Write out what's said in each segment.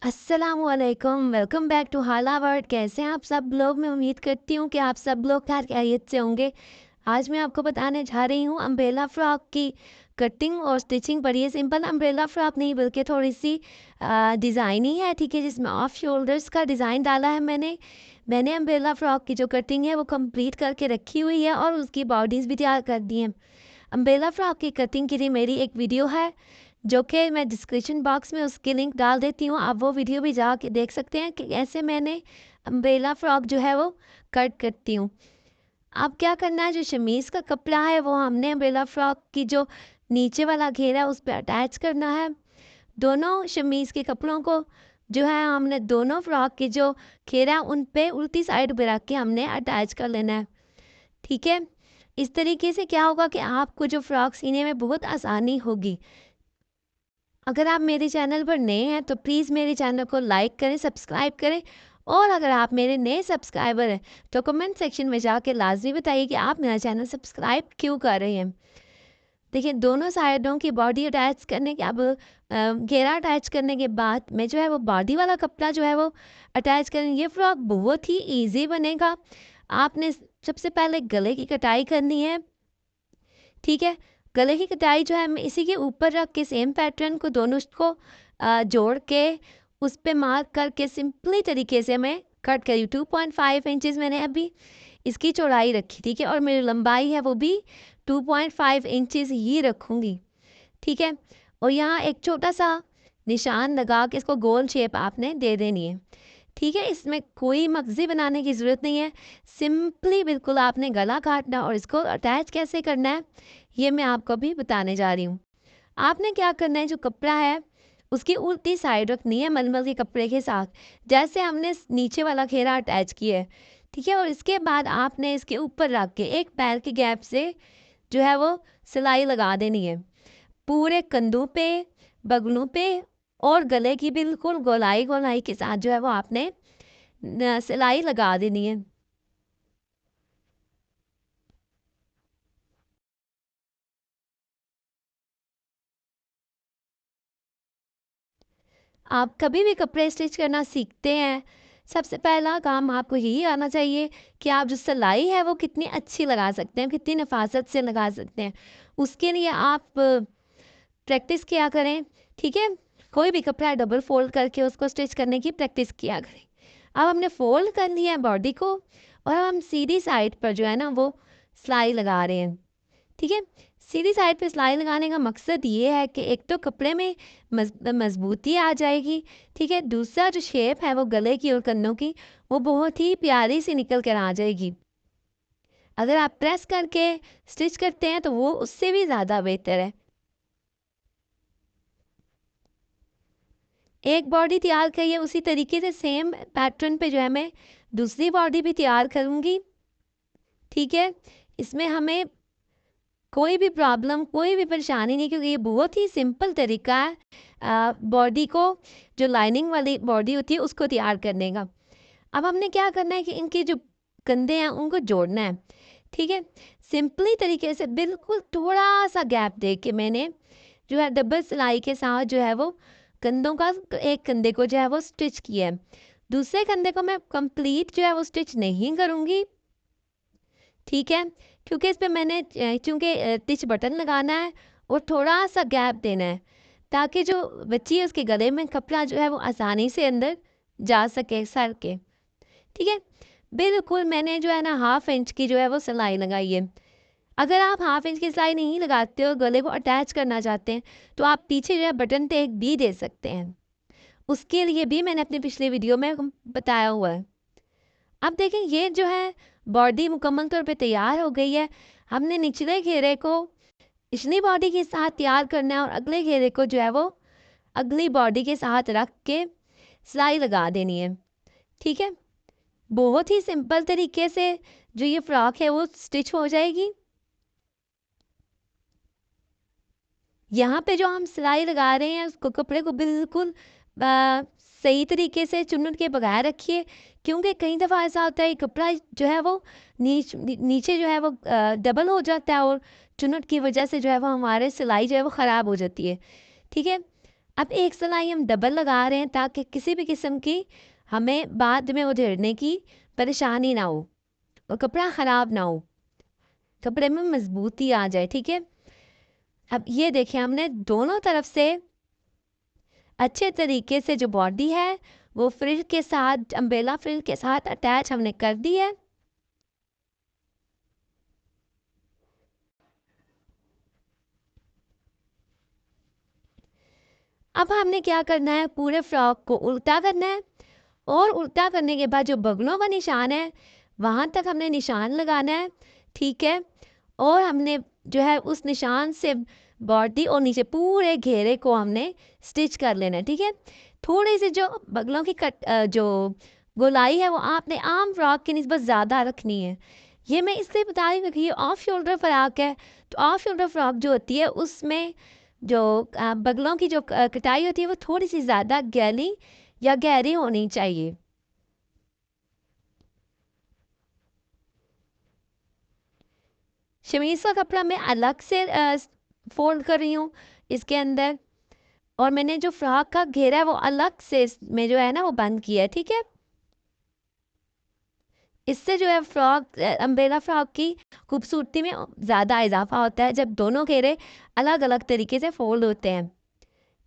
अस्सलामुअलैकुम, welcome back to हाला world. कैसे हैं आप सब लोग? मैं उम्मीद करती हूँ कि आप सब लोग खैरियत से होंगे। आज मैं आपको बताने जा रही हूँ अम्ब्रेला फ्रॉक की कटिंग और स्टिचिंग। पर ये सिंपल अम्ब्रेला फ्रॉक नहीं बल्कि थोड़ी सी डिज़ाइन ही है, ठीक है, जिसमें ऑफ शोल्डर्स का डिज़ाइन डाला है मैंने अम्ब्रेला फ्रॉक की जो कटिंग है वो कंप्लीट करके रखी हुई है और उसकी बॉडीज़ भी तैयार कर दी हैं। अम्ब्रेला फ्रॉक की कटिंग के लिए मेरी एक वीडियो है जो कि मैं डिस्क्रिप्शन बॉक्स में उसकी लिंक डाल देती हूँ। आप वो वीडियो भी जा के देख सकते हैं कि कैसे मैंने अम्ब्रेला फ्रॉक जो है वो कट करती हूँ। अब क्या करना है, जो शमीज़ का कपड़ा है वो हमने अम्ब्रेला फ्रॉक की जो नीचे वाला घेरा है उस पर अटैच करना है। दोनों शमीज़ के कपड़ों को जो है हमने दोनों फ्रॉक के जो घेरा उन पे उल्टी साइड पे रख के हमने अटैच कर लेना है, ठीक है। इस तरीके से क्या होगा कि आपको जो फ्रॉक सीने में बहुत आसानी होगी। अगर आप मेरे चैनल पर नए हैं तो प्लीज़ मेरे चैनल को लाइक करें, सब्सक्राइब करें। और अगर आप मेरे नए सब्सक्राइबर हैं तो कमेंट सेक्शन में जाके लाजमी बताइए कि आप मेरा चैनल सब्सक्राइब क्यों कर रहे हैं। देखिए, दोनों साइडों की बॉडी अटैच करने के घेरा अटैच करने के बाद मैं जो है वो बॉडी वाला कपड़ा जो है वो अटैच करें। ये फ्रॉक बहुत ही ईजी बनेगा। आपने सबसे पहले गले की कटाई करनी है, ठीक है। गले की कटाई जो है मैं इसी के ऊपर रख के सेम पैटर्न को दोनों को जोड़ के उस पे मार्क करके सिंपली तरीके से मैं कट करी। 2.5 इंचेस मैंने अभी इसकी चौड़ाई रखी, ठीक है, और मेरी लंबाई है वो भी 2.5 इंचेस ही रखूँगी, ठीक है। और यहाँ एक छोटा सा निशान लगा के इसको गोल शेप आपने दे देनी है, ठीक है। इसमें कोई मगज़ी बनाने की ज़रूरत नहीं है। सिंपली बिल्कुल आपने गला काटना और इसको अटैच कैसे करना है ये मैं आपको अभी बताने जा रही हूँ। आपने क्या करना है, जो कपड़ा है उसकी उल्टी साइड रखनी है मलमल के कपड़े के साथ, जैसे हमने नीचे वाला घेरा अटैच किया है, ठीक है। और इसके बाद आपने इसके ऊपर रख के एक पैर के गैप से जो है वो सिलाई लगा देनी है पूरे कंधों पे, बगलों पे और गले की बिल्कुल गोलाई गोलाई के साथ जो है वो आपने सिलाई लगा देनी है। आप कभी भी कपड़े स्टिच करना सीखते हैं, सबसे पहला काम आपको यही आना चाहिए कि आप जो सिलाई है वो कितनी अच्छी लगा सकते हैं, कितनी नफ़ासत से लगा सकते हैं। उसके लिए आप प्रैक्टिस किया करें, ठीक है। कोई भी कपड़ा डबल फ़ोल्ड करके उसको स्टिच करने की प्रैक्टिस किया करें। अब हमने फ़ोल्ड कर लिया है बॉडी को और अब हम सीधी साइड पर जो है ना वो सिलाई लगा रहे हैं, ठीक है। सीधी साइड पे सिलाई लगाने का मकसद ये है कि एक तो कपड़े में मज़बूती आ जाएगी, ठीक है। दूसरा जो शेप है वो गले की और कन्नों की वो बहुत ही प्यारी सी निकल कर आ जाएगी। अगर आप प्रेस करके स्टिच करते हैं तो वो उससे भी ज़्यादा बेहतर है। एक बॉडी तैयार करिए, उसी तरीके से सेम पैटर्न पे जो है मैं दूसरी बॉडी भी तैयार करूँगी, ठीक है। इसमें हमें कोई भी प्रॉब्लम, कोई भी परेशानी नहीं, क्योंकि ये बहुत ही सिंपल तरीका है बॉडी को, जो लाइनिंग वाली बॉडी होती है उसको तैयार करने का। अब हमने क्या करना है कि इनके जो कंधे हैं उनको जोड़ना है, ठीक है। सिंपली तरीके से बिल्कुल थोड़ा सा गैप दे के मैंने जो है डबल सिलाई के साथ जो है वो कंधों का एक कंधे को जो है वो स्टिच किया है। दूसरे कंधे को मैं कंप्लीट जो है वो स्टिच नहीं करूँगी, ठीक है, क्योंकि इस पे मैंने चूँकि स्टिच बटन लगाना है और थोड़ा-सा गैप देना है, ताकि जो बच्ची है उसके गले में कपड़ा जो है वो आसानी से अंदर जा सके सर के, ठीक है। बिल्कुल मैंने जो है ना हाफ इंच की जो है वो सिलाई लगाई है। अगर आप हाफ इंच की सिलाई नहीं लगाते हो, गले को अटैच करना चाहते हैं, तो आप पीछे जो है बटन टेक भी दे सकते हैं। उसके लिए भी मैंने अपने पिछले वीडियो में बताया हुआ है। अब देखें, ये जो है बॉडी मुकम्मल तौर पे तैयार हो गई है। हमने निचले घेरे को पिछली बॉडी के साथ तैयार करना है और अगले घेरे को जो है वो अगली बॉडी के साथ रख के सिलाई लगा देनी है, ठीक है। बहुत ही सिंपल तरीके से जो ये फ्रॉक है वो स्टिच हो जाएगी। यहाँ पे जो हम सिलाई लगा रहे हैं उसको कपड़े को बिल्कुल सही तरीके से चुन्नट के बगैर रखिए, क्योंकि कई दफ़ा ऐसा होता है कपड़ा जो है वो नीचे जो है वो डबल हो जाता है और चुन्नट की वजह से जो है वो हमारे सिलाई जो है वो ख़राब हो जाती है, ठीक है। अब एक सिलाई हम डबल लगा रहे हैं ताकि किसी भी किस्म की हमें बाद में उधेड़ने की परेशानी ना हो और कपड़ा ख़राब ना हो, कपड़े में मजबूती आ जाए। ठीक है, अब ये देखिए हमने दोनों तरफ से अच्छे तरीके से जो बॉडी है वो फ्रिल के साथ, अम्ब्रेला फ्रिल के साथ अटैच हमने कर दी है। अब हमने क्या करना है, पूरे फ्रॉक को उल्टा करना है और उल्टा करने के बाद जो बगलों का निशान है वहाँ तक हमने निशान लगाना है। ठीक है, और हमने जो है उस निशान से बॉडी और नीचे पूरे घेरे को हमने स्टिच कर लेना है। ठीक है, थोड़ी सी जो बगलों की जो गोलाई है वो आपने आम फ्रॉक की निस्बत ज़्यादा रखनी है। ये मैं इसलिए बता रही हूँ कि ये ऑफ शोल्डर फ्रॉक है, तो ऑफ शोल्डर फ्रॉक जो होती है उसमें जो बगलों की जो कटाई होती है वो थोड़ी सी ज़्यादा गैली या गहरी होनी चाहिए। शमीज़ का कपड़ा मैं अलग से फोल्ड कर रही हूँ इसके अंदर, और मैंने जो फ्रॉक का घेरा है वो अलग से में जो है ना वो बंद किया है। ठीक है, इससे जो है फ्रॉक अम्ब्रेला फ्रॉक की खूबसूरती में ज़्यादा इजाफा होता है जब दोनों घेरे अलग अलग तरीके से फोल्ड होते हैं।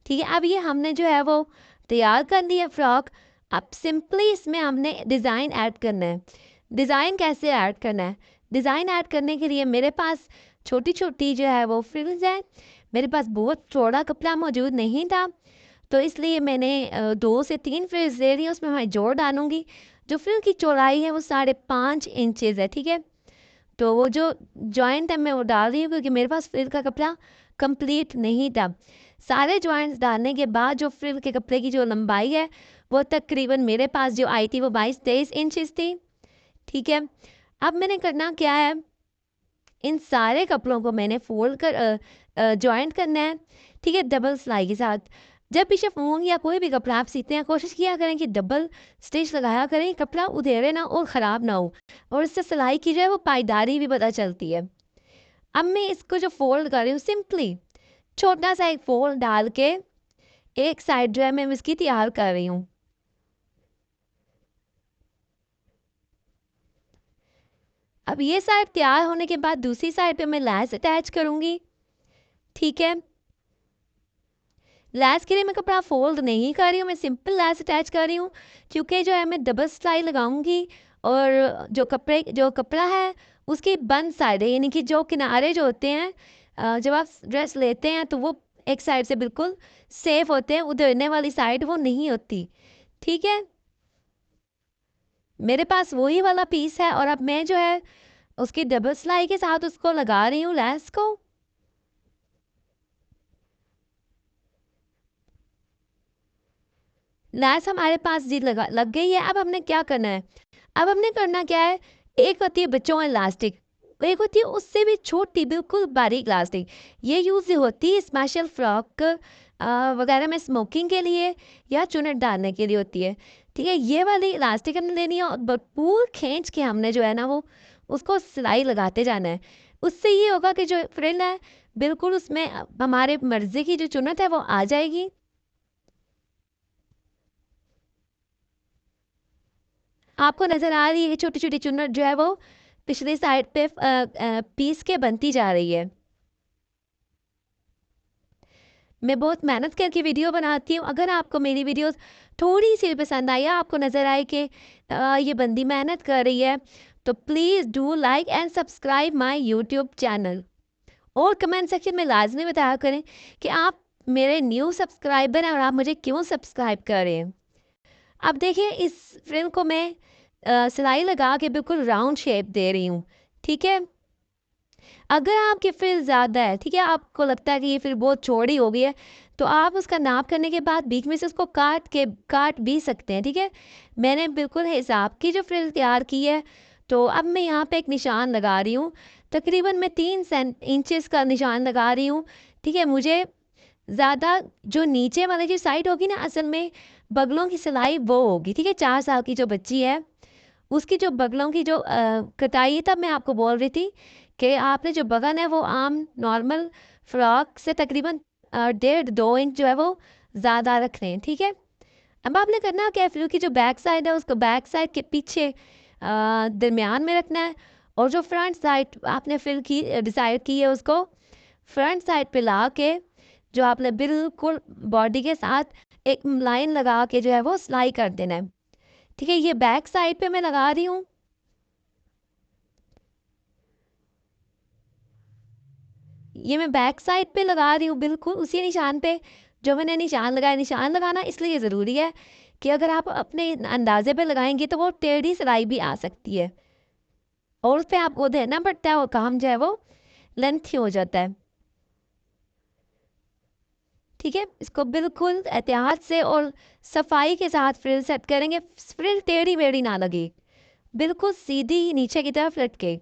ठीक है, अब ये हमने जो है वो तैयार कर लिया फ्रॉक। अब सिंपली इसमें हमने डिज़ाइन ऐड करना है। डिज़ाइन कैसे ऐड करना है, डिज़ाइन ऐड करने के लिए मेरे पास छोटी छोटी जो है वो फ्रिल्स हैं। मेरे पास बहुत चौड़ा कपड़ा मौजूद नहीं था, तो इसलिए मैंने 2 से 3 फ्रिल्स ले रही हूँ, उसमें मैं जोड़ डालूँगी। जो फ्रिल की चौड़ाई है वो 5.5 इंचेस है। ठीक है, तो वो जो जॉइंट है मैं वो डाल रही हूँ क्योंकि मेरे पास फ्रिल का कपड़ा कंप्लीट नहीं था। सारे जॉइंट्स डालने के बाद जो फ्रिल के कपड़े की जो लंबाई है वो तकरीबन मेरे पास जो आई थी वो 22-23 इंचेस थी। ठीक है, अब मैंने करना क्या है, इन सारे कपड़ों को मैंने फोल्ड कर जॉइंट करना है। ठीक है, डबल सिलाई के साथ। जब भी शिफॉन या कोई भी कपड़ा आप सीते हैं कोशिश किया करें कि डबल स्टिच लगाया करें, कपड़ा उधेड़े ना और ख़राब ना हो, और इससे सिलाई की जो है वो पायदारी भी पता चलती है। अब मैं इसको जो फोल्ड कर रही हूँ सिंपली छोटा सा एक फोल्ड डाल के एक साइड जो है मैं इसकी तैयार कर रही हूँ। अब ये साइड तैयार होने के बाद दूसरी साइड पे मैं लैस अटैच करूँगी। ठीक है, लैस के लिए मैं कपड़ा फोल्ड नहीं कर रही हूँ, मैं सिंपल लैस अटैच कर रही हूँ क्योंकि जो है मैं डबल सिलाई लगाऊंगी और जो कपड़ा है उसकी बंद साइड है, यानी कि जो किनारे जो होते हैं जब आप ड्रेस लेते हैं तो वो एक साइड से बिल्कुल सेफ होते हैं, उधरने वाली साइड वो नहीं होती। ठीक है, मेरे पास वही वाला पीस है और अब मैं जो है उसकी डबल सिलाई के साथ उसको लगा रही हूँ लैस को। लैस हमारे जी लग गई है। अब हमने क्या करना है, अब हमने करना क्या है, एक होती है बच्चों इलास्टिक, एक होती है उससे भी छोटी बिल्कुल बारीक इलास्टिक। ये यूज़ होती है स्पेशल फ्रॉक वगैरह में स्मोकिंग के लिए या चुनट डालने के लिए होती है। ठीक है, ये वाली इलास्टिक हमने लेनी है और भरपूर खींच के हमने जो है ना वो उसको सिलाई लगाते जाना है। उससे ये होगा कि जो फ्रिल है बिल्कुल उसमें हमारे मर्जी की जो चुनट है वो आ जाएगी। आपको नज़र आ रही है छोटी छोटी चुन्नट जो है वो पिछली साइड पे पीस के बनती जा रही है। मैं बहुत मेहनत करके वीडियो बनाती हूँ, अगर आपको मेरी वीडियोस थोड़ी सी भी पसंद आई या आपको नज़र आए कि ये बंदी मेहनत कर रही है तो please do like and subscribe my YouTube channel, और कमेंट सेक्शन में लाजमी बताया करें कि आप मेरे न्यू सब्सक्राइबर हैं और आप मुझे क्यों सब्सक्राइब कर रहे हैं। अब देखिए इस फ्रिल को मैं सिलाई लगा के बिल्कुल राउंड शेप दे रही हूँ। ठीक है, अगर आपकी फ्रिल ज़्यादा है, ठीक है, आपको लगता है कि ये फ्रिल बहुत चौड़ी हो गई है, तो आप उसका नाप करने के बाद बीच में से उसको काट भी सकते हैं। ठीक है, मैंने बिल्कुल हिसाब की जो फ्रिल तैयार की है, तो अब मैं यहाँ पे एक निशान लगा रही हूँ। तकरीबन मैं 3 इंचेस का निशान लगा रही हूँ। ठीक है, मुझे ज़्यादा जो नीचे वाली जो साइड होगी ना, असल में बगलों की सिलाई वो होगी। ठीक है, 4 साल की जो बच्ची है उसकी जो बगलों की जो कटाई है, तब मैं आपको बोल रही थी कि आपने जो बगल है वो आम नॉर्मल फ्रॉक से तकरीबन 1.5-2 इंच जो है वो ज़्यादा रख रहे हैं, ठीक है। अब आपने करना क्या है, फ्रिल की जो बैक साइड है उसको बैक साइड के पीछे दरमियान में रखना है, और जो फ्रंट साइड आपने फ्रिल की डिसाइड की है उसको फ्रंट साइड पे ला के जो आपने बिल्कुल बॉडी के साथ एक लाइन लगा के जो है वो सिलाई कर देना है, ठीक है। ये बैक साइड पे मैं लगा रही हूँ, ये मैं बैक साइड पे लगा रही हूँ बिल्कुल उसी निशान पे जो मैंने निशान लगाया। निशान लगाना इसलिए ज़रूरी है कि अगर आप अपने अंदाजे पे लगाएंगे तो वो टेढ़ी सिलाई भी आ सकती है, और उस पर आपको देना पड़ता है, वो काम जो है वो लेंथी हो जाता है, ठीक है। इसको बिल्कुल एहतियात से और सफाई के साथ फ्रिल सेट करेंगे, फ्रिल टेढ़ी मेढ़ी ना लगे, बिल्कुल सीधी नीचे की तरफ लटके।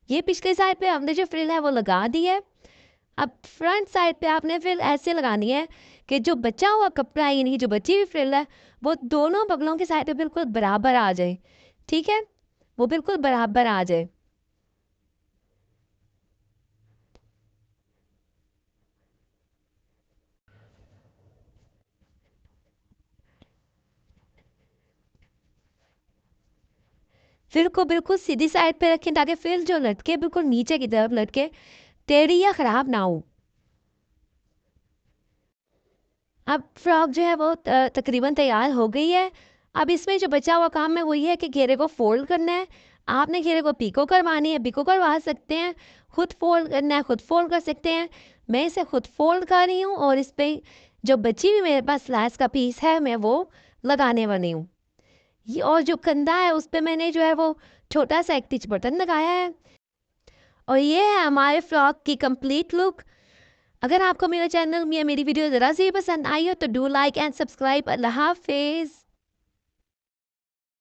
ये पिछले साइड पे हमने जो फ्रिल है वो लगा दी है। अब फ्रंट साइड पे आपने फ्रिल ऐसे लगानी है कि जो बचा हुआ कपड़ा है यानी जो बची हुई फ्रिल है वो दोनों बगलों के साइड पे बिल्कुल बराबर आ जाए, ठीक है, वो बिल्कुल बराबर आ जाए। फ्रिल को बिल्कुल सीधी साइड पे रखें ताकि फ्रिल जो लटके बिल्कुल नीचे की तरफ लटके, टेढ़ी या ख़राब ना हो। अब फ्रॉक जो है वो तकरीबन तैयार हो गई है। अब इसमें जो बचा हुआ काम है वो ये है कि घेरे को फोल्ड करना है। आपने घेरे को पीको करवानी है, पीको करवा सकते हैं, खुद फोल्ड करना है खुद फोल्ड कर सकते हैं। मैं इसे खुद फोल्ड कर रही हूँ और इस पर जो बची हुई मेरे पास स्लैस का पीस है मैं वो लगाने वाली हूँ। ये और जो कंधा है उस पर मैंने जो है वो छोटा सा एक टिच बटन लगाया है, और ये है हमारे फ्रॉक की कंप्लीट लुक। अगर आपको मेरा चैनल या मेरी वीडियो ज़रा सी भी पसंद आई हो तो डू लाइक एंड सब्सक्राइब। अल्लाह हाफिज़।